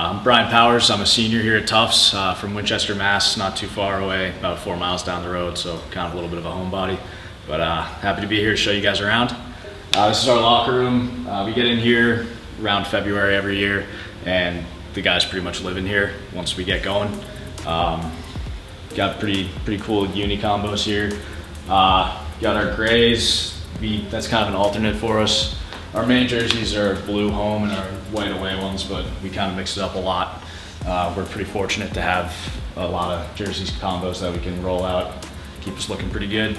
I'm Brian Powers. I'm a senior here at Tufts from Winchester, Mass. Not too far away, about 4 miles down the road, so kind of a little bit of a homebody. But happy to be here to show you guys around. This is our locker room. We get in here around February every year, and the guys pretty much live in here once we get going. Got pretty cool uni combos here. Got our grays. That's kind of an alternate for us. Our main jerseys are blue home and our white away ones, but we kind of mix it up a lot. We're pretty fortunate to have a lot of jerseys combos that we can roll out, keep us looking pretty good.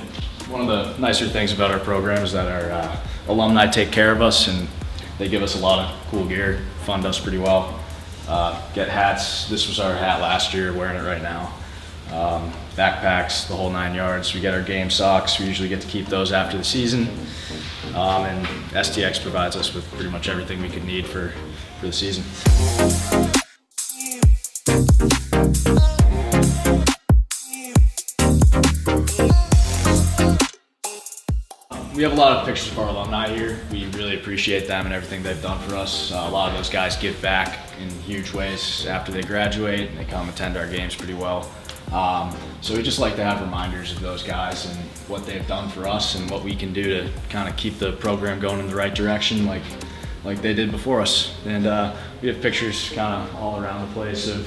One of the nicer things about our program is that our alumni take care of us and they give us a lot of cool gear, fund us pretty well. Get hats. This was our hat last year, wearing it right now. Backpacks, the whole 9 yards. We get our game socks. We usually get to keep those after the season. And STX provides us with pretty much everything we could need for the season. We have a lot of pictures of our alumni here. We really appreciate them and everything they've done for us. A lot of those guys give back in huge ways after they graduate. They come attend our games pretty well. So we just like to have reminders of those guys and what they've done for us and what we can do to kind of keep the program going in the right direction like they did before us. And we have pictures kind of all around the place of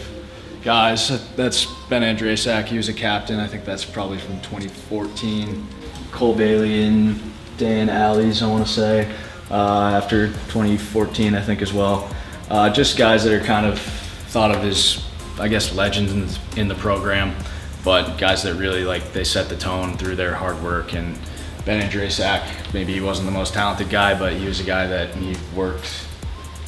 guys. That's Ben Andresak. He was a captain. I think that's probably from 2014. Cole Bailey and Dan Alleys, I want to say, after 2014, I think as well. Just guys that are kind of thought of as, I guess, legends in the program, but guys that really they set the tone through their hard work. And Ben Andresak, maybe he wasn't the most talented guy, but he was a guy that he worked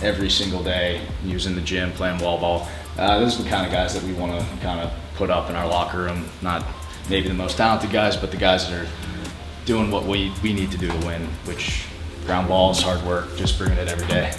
every single day. He was in the gym playing wall ball. Those are the kind of guys that we want to kind of put up in our locker room. Not maybe the most talented guys, but the guys that are doing what we need to do to win, which ground balls, hard work, just bringing it every day.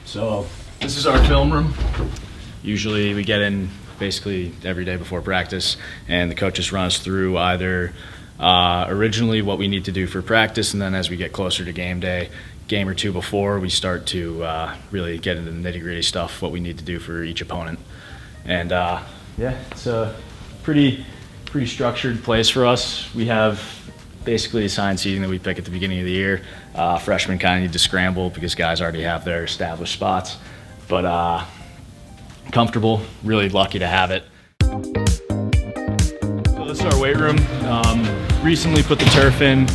So this is our film room. Usually we get in basically every day before practice, and the coaches run us through either originally what we need to do for practice, and then as we get closer to game day, game or two before, we start to really get into the nitty-gritty stuff, what we need to do for each opponent. And yeah, it's a pretty structured place for us. We have basically assigned seating that we pick at the beginning of the year. Freshmen kind of need to scramble because guys already have their established spots, but comfortable, really lucky to have it. So this is our weight room. Recently put the turf in,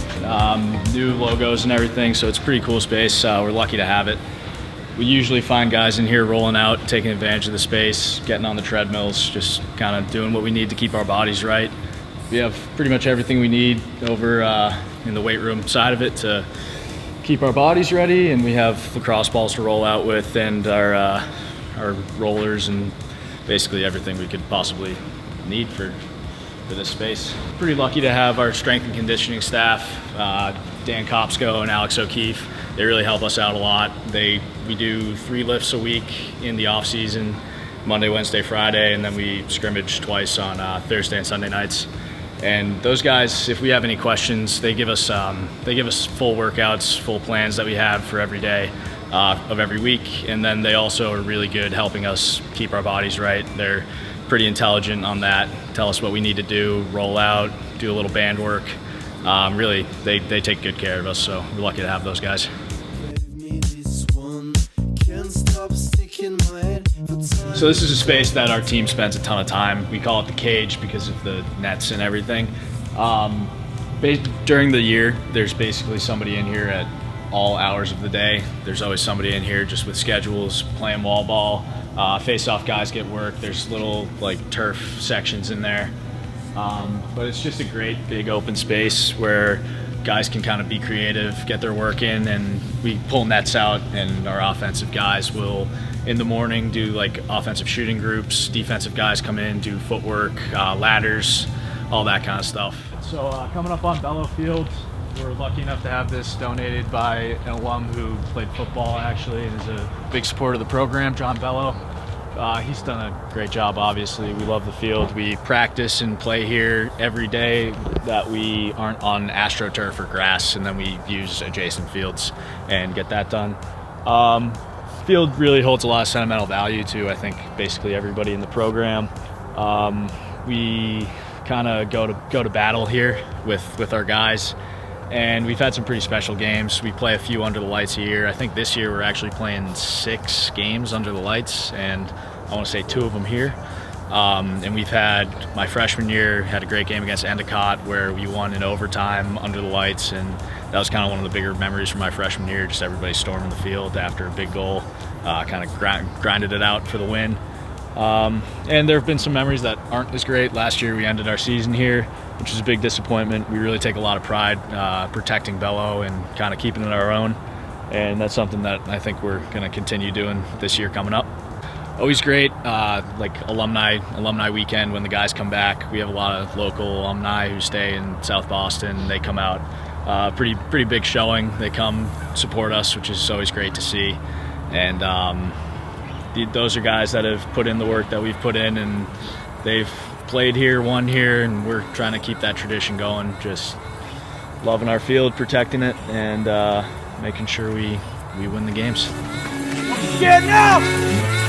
new logos and everything, so it's a pretty cool space. We're lucky to have it. We usually find guys in here rolling out, taking advantage of the space, getting on the treadmills, just kind of doing what we need to keep our bodies right. We have pretty much everything we need over in the weight room side of it to keep our bodies ready, and we have lacrosse balls to roll out with, and our rollers, and basically everything we could possibly need for this space. Pretty lucky to have our strength and conditioning staff, Dan Kopsko and Alex O'Keefe. They really help us out a lot. We do 3 lifts a week in the off season, Monday, Wednesday, Friday, and then we scrimmage twice on Thursday and Sunday nights. And those guys, if we have any questions, they give us full workouts, full plans that we have for every day of every week. And then they also are really good helping us keep our bodies right. They're pretty intelligent on that, tell us what we need to do, roll out, do a little band work. Really, they take good care of us, so we're lucky to have those guys. So this is a space that our team spends a ton of time. We call it the cage because of the nets and everything. During the year, there's basically somebody in here at all hours of the day. There's always somebody in here just with schedules, playing wall ball. Face-off guys get work. There's little turf sections in there. But it's just a great big open space where guys can kind of be creative, get their work in, and we pull nets out, and our offensive guys will, in the morning, do like offensive shooting groups. Defensive guys come in, do footwork, ladders, all that kind of stuff. So coming up on Bello Field, we're lucky enough to have this donated by an alum who played football actually and is a big supporter of the program, John Bello. He's done a great job, obviously. We love the field. We practice and play here every day that we aren't on AstroTurf or grass, and then we use adjacent fields and get that done. Field really holds a lot of sentimental value to, I think, basically everybody in the program. We kind of go to battle here with our guys, and we've had some pretty special games. We play a few under the lights a year. I think this year we're actually playing 6 games under the lights, and I want to say 2 of them here. And we've had, my freshman year, had a great game against Endicott where we won in overtime under the lights, and that was kind of one of the bigger memories from my freshman year, just everybody storming the field after a big goal, kind of grinded it out for the win. And there have been some memories that aren't as great. Last year we ended our season here, which is a big disappointment. We really take a lot of pride protecting Bello and kind of keeping it our own, and that's something that I think we're going to continue doing this year coming up. Always great, like alumni weekend when the guys come back. We have a lot of local alumni who stay in South Boston. They come out, pretty big showing. They come support us, which is always great to see. And those are guys that have put in the work that we've put in, and they've played here, won here, and we're trying to keep that tradition going. Just loving our field, protecting it, and making sure we win the games. Get now!